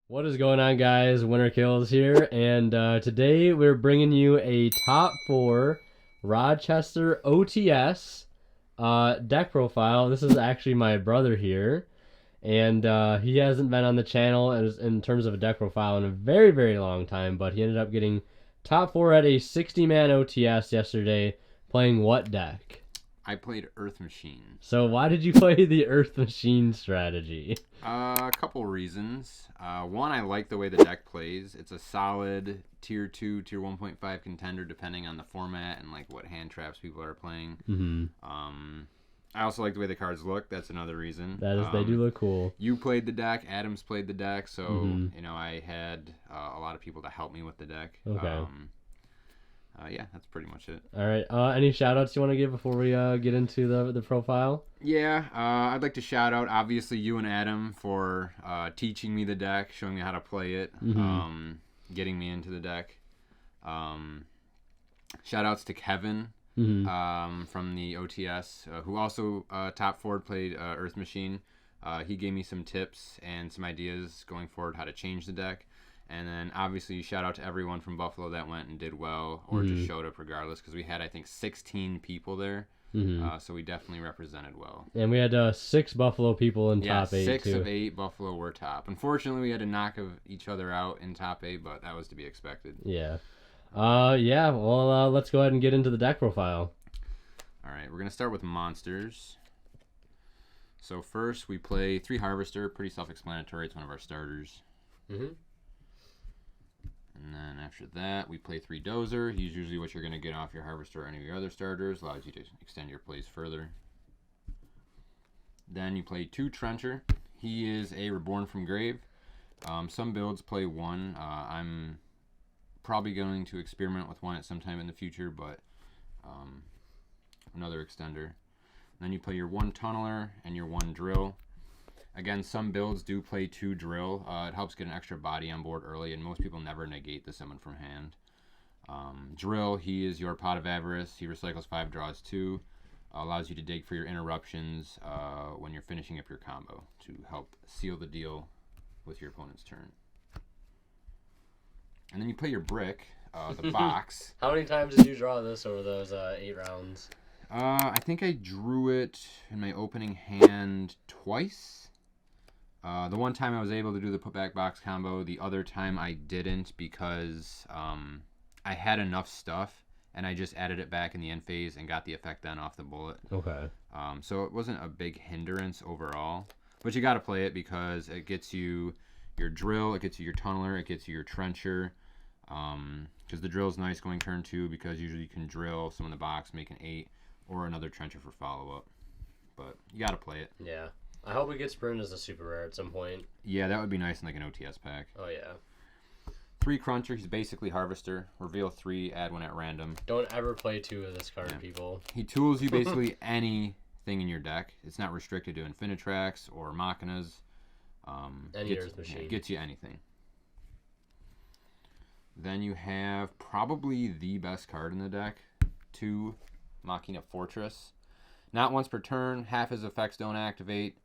What is going on, guys? Winter Kills here, and today we're bringing you a top 4 Rochester OTS deck profile. This is actually my brother here, and he hasn't been on the channel in terms of a deck profile in a very, very long time, but he ended up getting top 4 at a 60-man OTS yesterday, playing what deck? I played Earth Machine. So why did you play the Earth Machine strategy? A couple reasons. One, I like the way the deck plays. It's a solid tier 2, tier 1.5 contender depending on the format and like what hand traps people are playing. Mm-hmm. I also like the way the cards look. That's another reason. That is, they do look cool. You played the deck. Adams played the deck. So, I had a lot of people to help me with the deck. Okay. Yeah, that's pretty much it. All right. Any shout-outs you want to give before we get into the profile? Yeah, I'd like to shout out, obviously, you and Adam for teaching me the deck, showing me how to play it, getting me into the deck. Shout-outs to Kevin from the OTS, who also top forward played Earth Machine. He gave me some tips and some ideas going forward how to change the deck. And then, obviously, shout out to everyone from Buffalo that went and did well or just showed up regardless, because we had, I think, 16 people there. So we definitely represented well. And we had 6 Buffalo people in top 8, 6 too. of 8 Buffalo were top. Unfortunately, we had to knock each other out in top 8, but that was to be expected. Yeah. Well, let's go ahead and get into the deck profile. All right, we're going to start with monsters. So first, we play 3 Harvester. Pretty self-explanatory. It's one of our starters. And then after that, we play 3 Dozer. He's usually what you're going to get off your Harvester or any of your other starters. Allows you to extend your plays further. Then you play 2 Trencher. He is a Reborn from Grave. Some builds play 1. I'm probably going to experiment with 1 at some time in the future, but another extender. Then you play your 1 Tunneler and your 1 Drill. Again, some builds do play 2 Drill. It helps get an extra body on board early, and most people never negate the summon from hand. Drill, he is your Pot of Avarice. He recycles 5, draws 2. Allows you to dig for your interruptions when you're finishing up your combo to help seal the deal with your opponent's turn. And then you play your Brick, the box. How many times did you draw this over those 8 rounds? I think I drew it in my opening hand twice. The one time I was able to do the putback box combo. The other time I didn't because I had enough stuff and I just added it back in the end phase and got the effect then off the bullet. Okay. So it wasn't a big hindrance overall. But you got to play it because it gets you your Drill, it gets you your Tunneler, it gets you your Trencher. Because the Drill's nice going turn 2 because usually you can drill some in the box, make an 8, or another Trencher for follow-up. But you got to play it. Yeah. I hope it gets printed as a super rare at some point. Yeah, that would be nice in like an OTS pack. Oh, yeah. 3 Cruncher, he's basically Harvester. Reveal 3, add 1 at random. Don't ever play 2 of this card, people. He tools you basically anything in your deck. It's not restricted to Infinitrax or Machinas. Any Earth Machine. Gets you anything. Then you have probably the best card in the deck. 2 Machina Fortress. Not once per turn. Half his effects don't activate.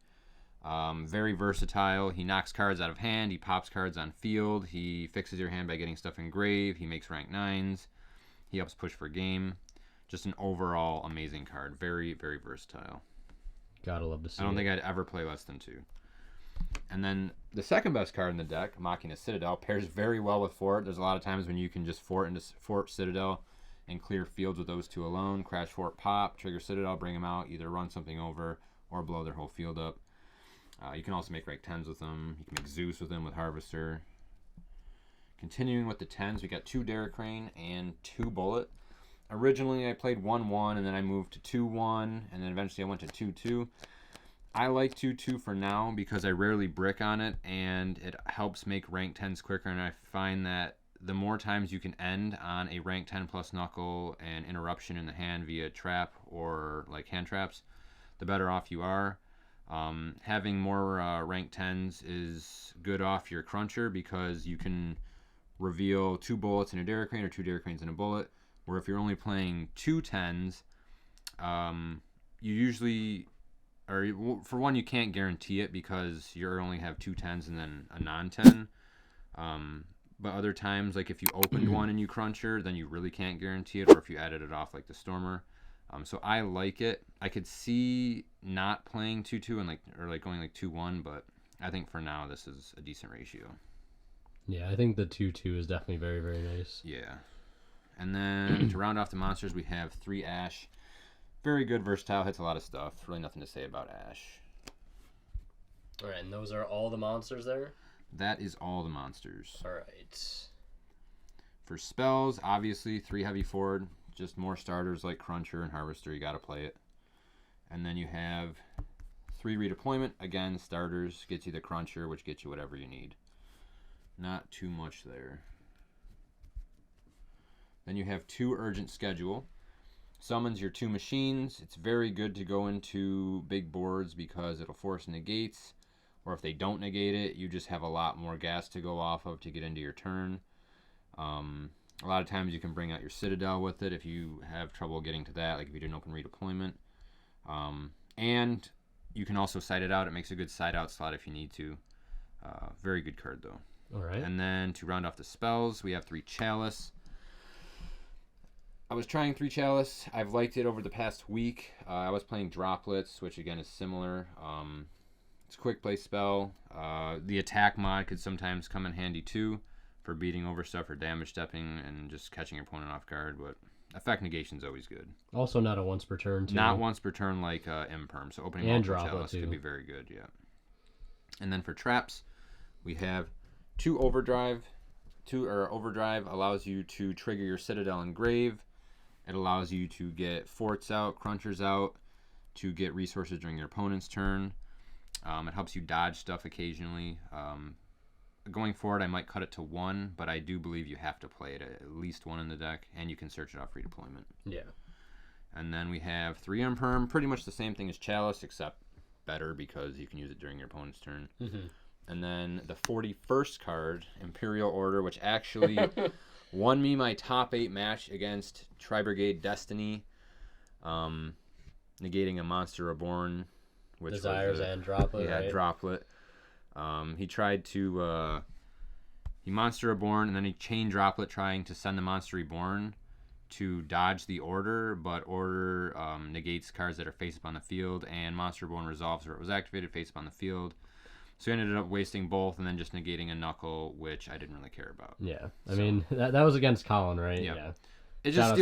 Very versatile. He knocks cards out of hand. He pops cards on field. He fixes your hand by getting stuff in grave. He makes rank 9s. He helps push for game. Just an overall amazing card. Very, very versatile. Gotta love to see I don't it. think I'd ever play less than 2. And then the second best card in the deck, Machina Citadel, pairs very well with Fort. There's a lot of times when you can just Fort into Fort Citadel and clear fields with those 2 alone. Crash Fort, pop, trigger Citadel, bring them out, either run something over or blow their whole field up. You can also make rank 10s with them. You can make Zeus with them with Harvester. Continuing with the 10s, we got 2 Derek Crane and 2 Bullet. Originally, I played 1-1, and then I moved to 2-1, and then eventually I went to 2-2. I like 2-2 for now because I rarely brick on it, and it helps make rank 10s quicker, and I find that the more times you can end on a rank 10 plus knuckle and interruption in the hand via trap or like hand traps, the better off you are. Having more rank 10s is good off your Cruncher because you can reveal 2 bullets in a Derek Crane or 2 Derek Cranes in a bullet, where if you're only playing 2 10s, you usually, or for one, you can't guarantee it because you only have 2 10s and then a non-10. But other times, like if you opened one and you cruncher, then you really can't guarantee it, or if you added it off like the Stormer. So I like it. I could see not playing 2-2 and or going like 2-1, but I think for now this is a decent ratio. Yeah, I think the 2-2 is definitely very, very nice. Yeah. And then to round off the monsters, we have 3 Ash. Very good, versatile, hits a lot of stuff. Really nothing to say about Ash. All right, and those are all the monsters there? That is all the monsters. All right. For spells, obviously 3 heavy forward. Just more starters like Cruncher and Harvester. You got to play it. And then you have 3 redeployment. Again, starters gets you the Cruncher, which gets you whatever you need. Not too much there. Then you have 2 urgent schedule. Summons your 2 machines. It's very good to go into big boards because it'll force negates. Or if they don't negate it, you just have a lot more gas to go off of to get into your turn. A lot of times you can bring out your Citadel with it if you have trouble getting to that, like if you did an open redeployment. And you can also side it out. It makes a good side out slot if you need to. Very good card, though. All right. And then to round off the spells, we have 3 Chalice. I was trying 3 Chalice. I've liked it over the past week. I was playing Droplets, which again is similar. It's a quick play spell. The attack mod could sometimes come in handy too for beating over stuff or damage stepping and just catching your opponent off guard. But effect negation is always good. Also not a once per turn too. Not once per turn like Imperm. So opening and multiple Chalice could be very good. Yeah. And then for traps, we have 2 Overdrive. Overdrive allows you to trigger your Citadel and Grave. It allows you to get forts out, crunchers out, to get resources during your opponent's turn. It helps you dodge stuff occasionally. Going forward, I might cut it to 1, but I do believe you have to play it at least 1 in the deck, and you can search it off redeployment. Yeah. And then we have 3 Imperm, pretty much the same thing as Chalice, except better because you can use it during your opponent's turn. Mm-hmm. And then the 41st card, Imperial Order, which actually won me my top 8 match against Tri-Brigade Destiny, negating a Monster Reborn, which Desires was and Droplet. Yeah, right? Droplet. He tried to he Monster Reborn, and then he chain Droplet trying to send the Monster Reborn to dodge the Order, but Order negates cards that are face up on the field, and Monster Reborn resolves where it was activated face up on the field. So he ended up wasting both and then just negating a Knuckle, which I didn't really care about. Yeah, I mean that was against Colin, right? Yeah. It just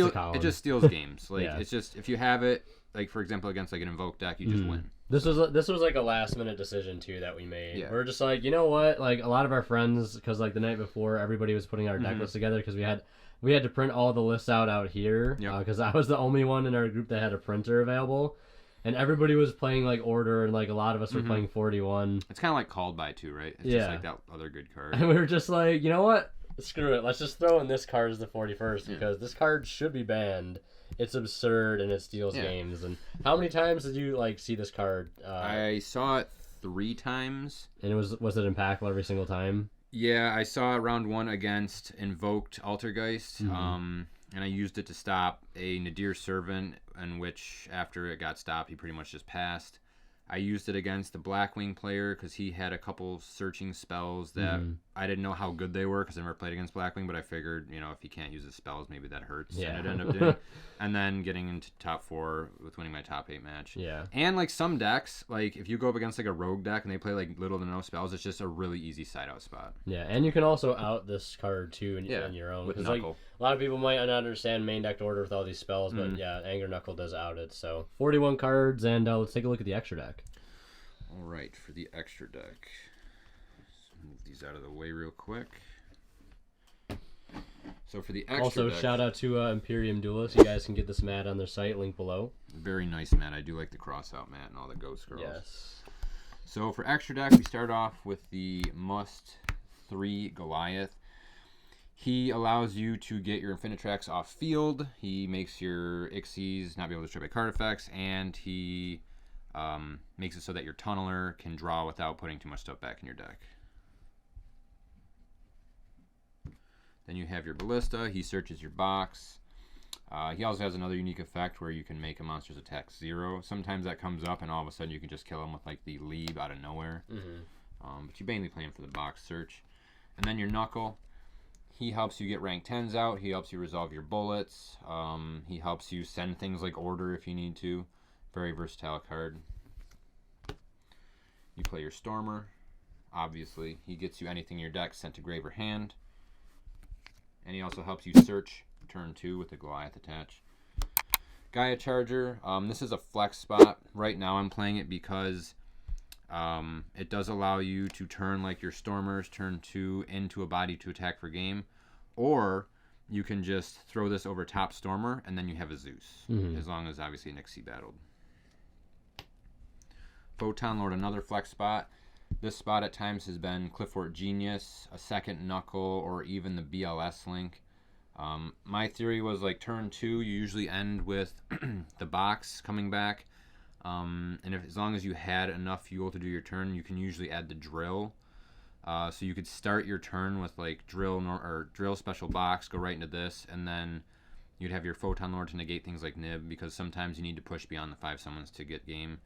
steals games. Like Yeah. it's just if you have it, like for example against like an Invoke deck, you just win. This was like a last minute decision too that we made. Yeah. We're just like, you know what? Like a lot of our friends, because like the night before, everybody was putting our deck list together because we had to print all the lists out here. Yep. Because I was the only one in our group that had a printer available. And everybody was playing like Order, and like a lot of us were playing 41. It's kind of like Called By too, right? It's just like that other good card. And we were just like, you know what? Screw it. Let's just throw in this card as the 41st because this card should be banned. It's absurd and it steals games. And how many times did you like see this card? I saw it 3 times. And was it impactful every single time? Yeah, I saw it round 1 against Invoked Altergeist. And I used it to stop a Nadir Servant, in which after it got stopped, he pretty much just passed. I used it against the Blackwing player because he had a couple searching spells that I didn't know how good they were because I never played against Blackwing, but I figured, if he can't use his spells, maybe that hurts. Yeah. And it ended up doing. And then getting into top 4 with winning my top 8 match. Yeah. And like some decks, like if you go up against like a rogue deck and they play like little to no spells, it's just a really easy side out spot. Yeah, and you can also out this card too in your own. With Because Knuckle. like a lot of people might not understand main decked Order with all these spells, but yeah, Anger Knuckle does out it. So 41 cards, and let's take a look at the extra deck. All right, for the extra deck, let's move these out of the way real quick. So for the extra Also, deck, shout out to Imperium Duelist. You guys can get this mat on their site, link below. very nice mat. I do like the cross-out mat and all the ghost girls. Yes. So for extra deck, we start off with the Must 3 Goliath. He allows you to get your Infinitrax off field. He makes your Ixies not be able to strip by card effects, and he makes it so that your Tunneler can draw without putting too much stuff back in your deck. Then you have your Ballista. He searches your box. He also has another unique effect where you can make a monster's attack 0. Sometimes that comes up, and all of a sudden you can just kill him with like the Leab out of nowhere. But you mainly play him for the box search. And then your Knuckle. He helps you get rank 10s out. He helps you resolve your bullets. He helps you send things like Order if you need to. Very versatile card. You play your Stormer. Obviously, he gets you anything in your deck sent to grave or hand. And he also helps you search turn 2 with the Goliath attached. Gaia Charger. This is a flex spot. Right now I'm playing it because it does allow you to turn like your Stormers, turn 2 into a body to attack for game. Or you can just throw this over top Stormer and then you have a Zeus. As long as obviously Nixie battled. Photon Lord, another flex spot. This spot at times has been Clifford Genius, a second Knuckle, or even the BLS link. My theory was like turn 2, you usually end with the box coming back. And as long as you had enough fuel to do your turn, you can usually add the drill. So you could start your turn with like drill special box, go right into this, and then you'd have your Photon Lord to negate things like Nib, because sometimes you need to push beyond the 5 summons to get game.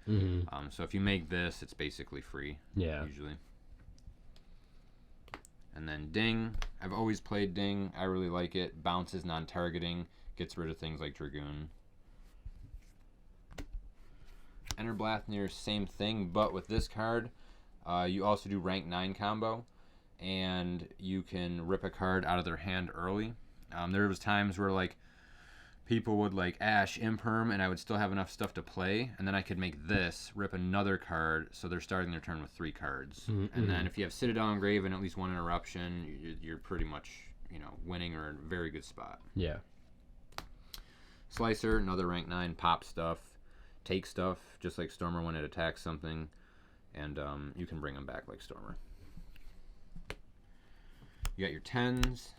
So if you make this, it's basically free. Usually. And then Ding. I've always played Ding. I really like it. Bounces non-targeting. Gets rid of things like Dragoon. Enter Blathnir, same thing, but with this card, you also do rank 9 combo, and you can rip a card out of their hand early. There was times where like people would like Ash Imperm, and I would still have enough stuff to play, and then I could make this, rip another card, so they're starting their turn with 3 cards. And then if you have Citadel and Grave and at least 1 interruption, you're pretty much, winning or in a very good spot. Slicer, another rank 9, pop stuff, take stuff, just like Stormer when it attacks something, and you can bring them back like Stormer. You got your 10s.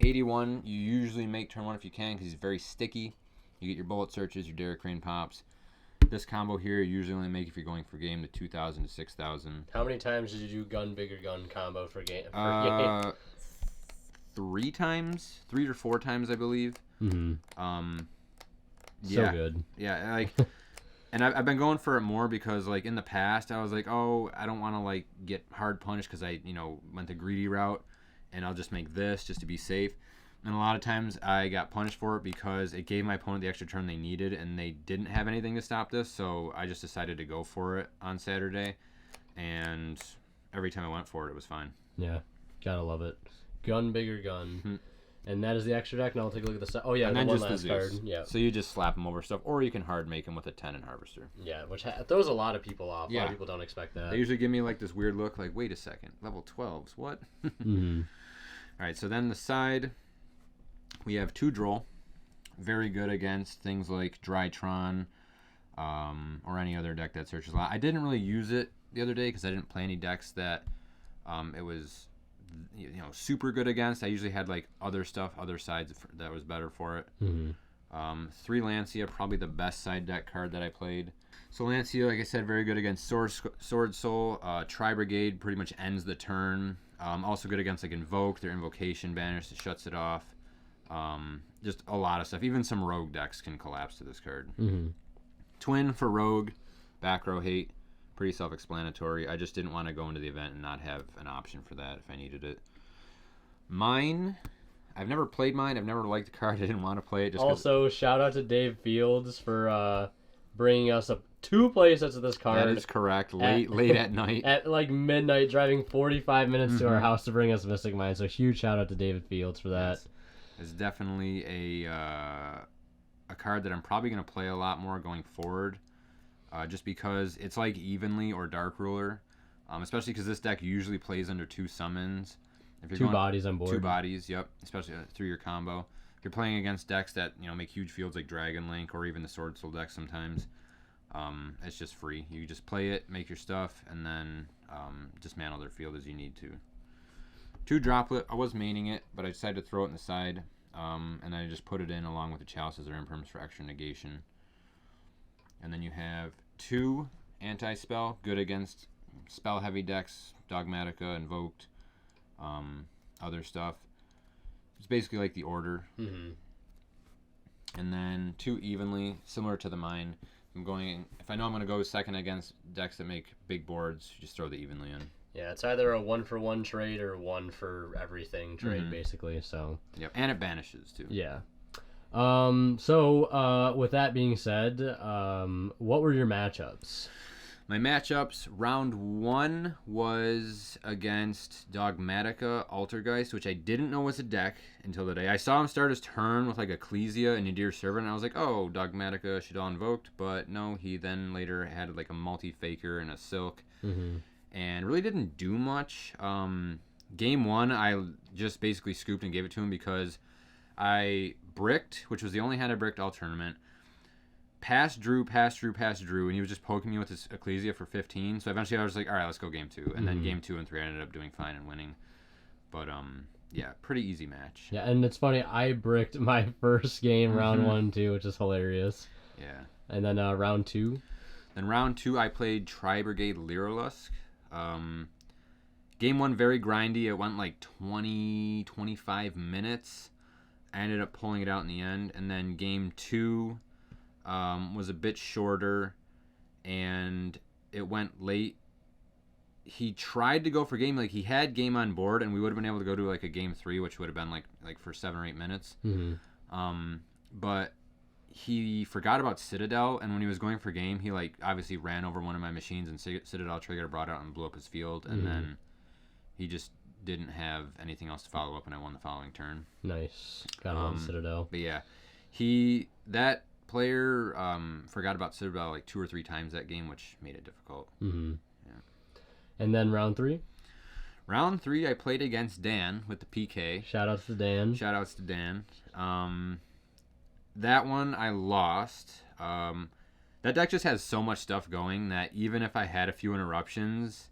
81, you usually make turn 1 if you can because he's very sticky. You get your Bullet Searches, your Derek Crane pops. This combo here you usually only make if you're going for game to 2,000 to 6,000. How many times did you do gun, bigger gun combo for game? 3 times? 3 or 4 times, I believe. So good. Yeah, like... And I've been going for it more because, like, in the past, I was like, oh, I don't want to, like, get hard punished because I, went the greedy route, and I'll just make this just to be safe. And a lot of times I got punished for it because it gave my opponent the extra turn they needed, and they didn't have anything to stop this, so I just decided to go for it on Saturday, and every time I went for it, it was fine. Yeah, gotta love it. Gun, bigger gun. And that is the extra deck. Now I'll take a look at the... Oh, yeah, and then one just last the card. Zeus. Yeah. So you just slap them over stuff, or you can hard make them with a 10 and Harvester. Yeah, which throws a lot of people off. Yeah. A lot of people don't expect that. They usually give me, like, this weird look, like, wait a second, level 12s, what? All right, so then the side, we have 2 Droll. Very good against things like Drytron, or any other deck that searches a lot. I didn't really use it the other day because I didn't play any decks that it was... super good against. I usually had like other stuff, other sides that was better for it. 3 Lancia, probably the best side deck card that I played. So Lancia, like I said, very good against Sword Soul. Tri Brigade pretty much ends the turn. Also good against like Invoke, their Invocation banish that shuts it off. Just a lot of stuff. Even some Rogue decks can collapse to this card. Twin for Rogue, back row hate. Pretty self-explanatory. I just didn't want to go into the event and not have an option for that if I needed it. Mine, I've never played mine. I've never liked the card. I didn't want to play it. Just also, shout out to Dave Fields for bringing us up 2 playsets of this card. That is correct. Late at night. At like midnight, driving 45 minutes to our house to bring us Mystic Mine. So huge shout out to David Fields for that. Yes. It's definitely a card that I'm probably going to play a lot more going forward. Just because it's like Evenly or Dark Ruler, especially because this deck usually plays under 2 summons. If you're 2 bodies on board. 2 bodies, yep. Especially through your combo. If you're playing against decks that make huge fields like Dragon Link or even the Sword Soul deck sometimes, it's just free. You just play it, make your stuff, and then dismantle their field as you need to. 2 Droplet. I was maining it, but I decided to throw it in the side, and I just put it in along with the Chalices or Imperms for extra negation. And then you have 2 Anti-Spell, good against spell-heavy decks, Dogmatica, Invoked, other stuff. It's basically like the Order. And then 2 Evenly, similar to the mine. If I know I'm going to go second against decks that make big boards, you just throw the Evenly in. Yeah, it's either a 1-for-1 trade or 1-for-everything trade, basically. So. Yep, and it banishes too. Yeah. So with that being said, what were your matchups? My matchups, round 1 was against Dogmatica Altergeist, which I didn't know was a deck until today. I saw him start his turn with like Ecclesia and Nadir Servant, and I was like, oh, Dogmatica should all invoked, but no, he then later had like a multi-faker and a Silk, and really didn't do much. Game 1, I just basically scooped and gave it to him because I bricked, which was the only hand I bricked all tournament. Pass drew, and he was just poking me with his Ecclesia for 15. So eventually I was like, all right, let's go game 2. And then game 2 and 3 I ended up doing fine and winning. But yeah, pretty easy match. Yeah, and it's funny, I bricked my first game round 1 too, which is hilarious. Yeah. And then round 2. Then round 2 I played Tri-Brigade Lyrilusk. Game 1 very grindy. It went like 25 minutes. I ended up pulling it out in the end. And then game 2 was a bit shorter, and it went late. He tried to go for game, like he had game on board, and we would have been able to go to like a game 3, which would have been like for 7 or 8 minutes. But he forgot about Citadel, and when he was going for game, he like obviously ran over one of my machines, and Citadel triggered, brought out, and blew up his field, and then he just didn't have anything else to follow up, and I won the following turn. Nice. Got him on Citadel. But yeah, that player forgot about Citadel like 2 or 3 times that game, which made it difficult. Yeah. And then round 3? Round 3, I played against Dan with the PK. Shoutouts to Dan. Shoutouts to Dan. That one I lost. That deck just has so much stuff going that even if I had a few interruptions,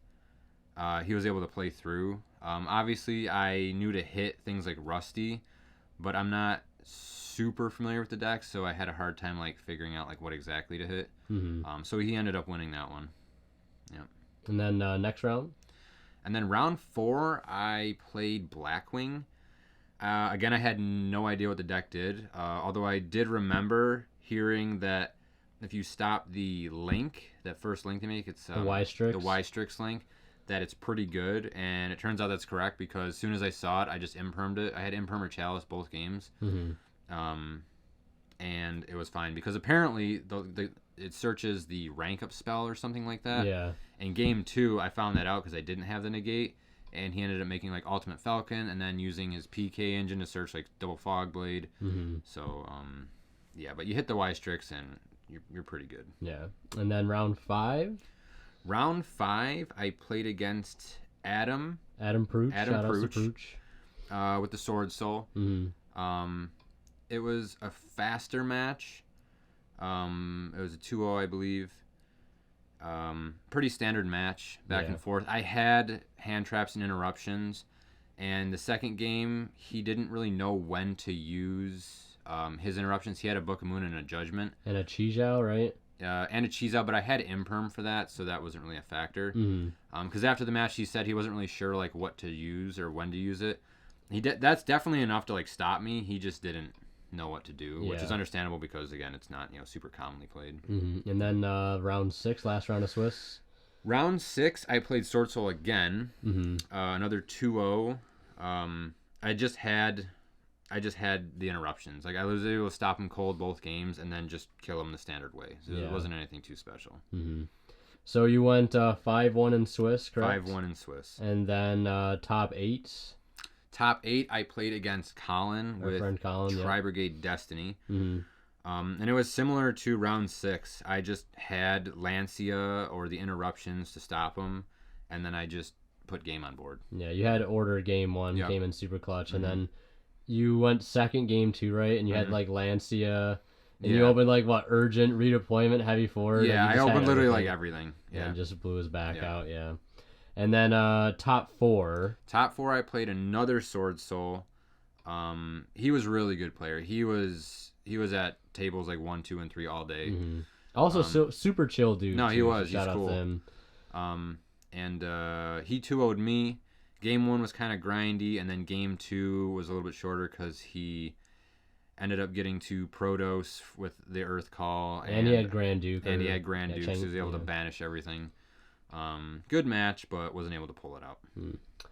he was able to play through. Obviously, I knew to hit things like Rusty, but I'm not super familiar with the deck, so I had a hard time like figuring out like what exactly to hit. So he ended up winning that one. Yep. And then next round? And then round 4, I played Blackwing. Again, I had no idea what the deck did, although I did remember hearing that if you stop the link, that first link they make, it's the Y-Strix? The Y-Strix link, that it's pretty good, and it turns out that's correct because as soon as I saw it, I just impermed it. I had imperm or Chalice both games, and it was fine because apparently it searches the rank up spell or something like that. Yeah. In game 2, I found that out because I didn't have the negate, and he ended up making like Ultimate Falcon and then using his PK engine to search like Double Fog Blade. So yeah, but you hit the Y-Strix and you're pretty good. Yeah. And then round 5? Round 5, I played against Adam Prooch. Adam Prooch. With the Sword Soul. It was a faster match. It was a 2-0, I believe. Pretty standard match, back and forth. I had hand traps and interruptions, and the second game, he didn't really know when to use his interruptions. He had a Book of Moon and a Judgment. And a Chizhao, right? And a Chizhao, but I had imperm for that, so that wasn't really a factor. Because after the match, he said he wasn't really sure like what to use or when to use it. That's definitely enough to like stop me. He just didn't know what to do, which is understandable because again, it's not super commonly played. And then round 6, last round of Swiss. Round 6, I played Sword Soul again. Another 2-0. I just had the interruptions. Like I was able to stop him cold both games and then just kill him the standard way. So it wasn't anything too special. So you went 5-1 in Swiss, correct? 5-1 in Swiss. And then top 8. Top 8, I played against Colin with Tri-Brigade Destiny. And it was similar to round 6. I just had Lancia or the interruptions to stop him, and then I just put game on board. Yeah, you had order game 1, came in super clutch, and then you went second game 2, right? And you had like Lancia, and you opened like what, urgent redeployment, heavy forward. Yeah, I opened literally like everything. Yeah, and just blew his back out. Yeah. And then top 4. Top 4, I played another Sword Soul. He was a really good player. He was at tables like 1, 2, and 3 all day. Also, super chill dude. No, too. he was. Shout He's out cool. to him. And he 2-0'd me. Game 1 was kind of grindy, and then game 2 was a little bit shorter because he ended up getting to Protos with the Earth Call. And he had Grand Duke. And he had Grand Duke, so he was able to banish everything. Good match, but wasn't able to pull it out.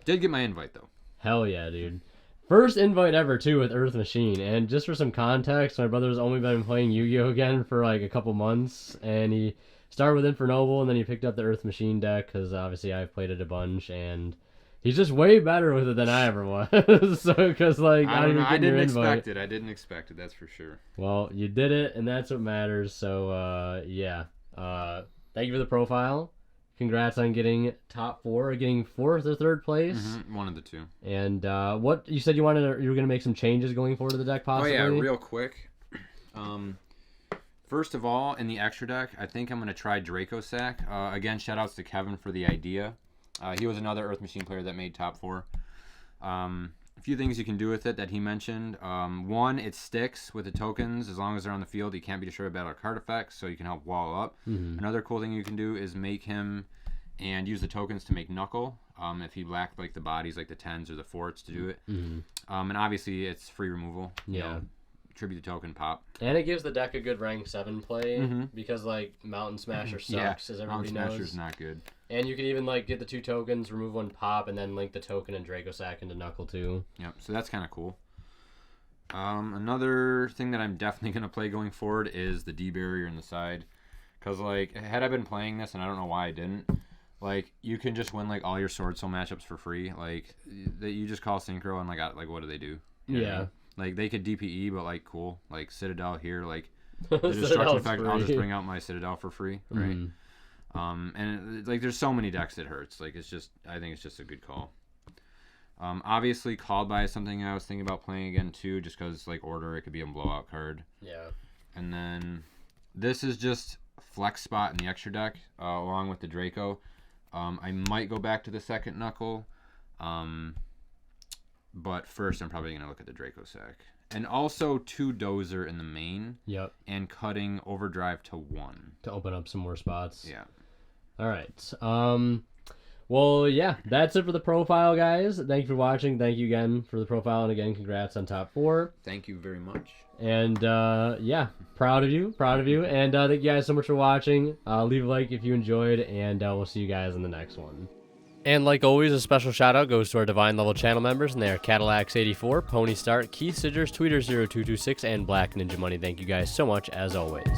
Did get my invite though. Hell yeah, dude. First invite ever, too, with Earth Machine. And just for some context, my brother's only been playing Yu-Gi-Oh! Again for like a couple months. And he started with Infernoble, and then he picked up the Earth Machine deck, because obviously I've played it a bunch. And he's just way better with it than I ever was. So, because, like, I don't know. I didn't invite. expect it. I didn't expect it, that's for sure. Well, you did it, and that's what matters. So, yeah. Thank you for the profile. Congrats on getting top 4, getting 4th or 3rd place. One of the two. And what you said you were gonna make some changes going forward to the deck, possibly. Oh yeah, real quick. First of all, in the extra deck, I think I'm gonna try Draco Sack. Again, shout outs to Kevin for the idea. He was another Earth Machine player that made top 4. A few things you can do with it that he mentioned. One, it sticks with the tokens as long as they're on the field. He can't be destroyed by battle card effects, so you can help wall up. Another cool thing you can do is make him and use the tokens to make Knuckle. If he lacked like the bodies, like the 10s or the 4s to do it. And obviously it's free removal. You know, tribute the token pop. And it gives the deck a good rank 7 play because like Mountain Smasher sucks, as everybody knows. Mountain Smasher's not good. And you can even like get the 2 tokens, remove 1 pop, and then link the token and Draco Sack into Knuckle too. Yep, so that's kind of cool. Another thing that I'm definitely going to play going forward is the D barrier in the side. Because like, had I been playing this, and I don't know why I didn't, like, you can just win like all your Sword Soul matchups for free. Like, you just call Synchro and like what do they do? You know what I mean? Like, they could DPE, but like, cool. Like, Citadel here, like, the destruction effect, I'll just bring out my Citadel for free, right? And like, there's so many decks that hurts. Like, it's just, I think it's just a good call. Obviously, Called By is something I was thinking about playing again too, just because like Order, it could be a blowout card. Yeah. And then this is just flex spot in the extra deck, along with the Draco. I might go back to the second Knuckle, but first I'm probably gonna look at the Draco Sack. And also 2 Dozer in the main. Yep. And cutting Overdrive to 1. To open up some more spots. Yeah. All right. Well, yeah, that's it for the profile, guys. Thank you for watching. Thank you again for the profile. And again, congrats on top 4. Thank you very much. And, yeah, proud of you. And thank you guys so much for watching. Leave a like if you enjoyed. And we'll see you guys in the next one. And like always, a special shout out goes to our Divine Level channel members, and they are Cadillacs84, Pony Start, Keith Sidgers, Tweeter0226, and Black Ninja Money. Thank you guys so much, as always.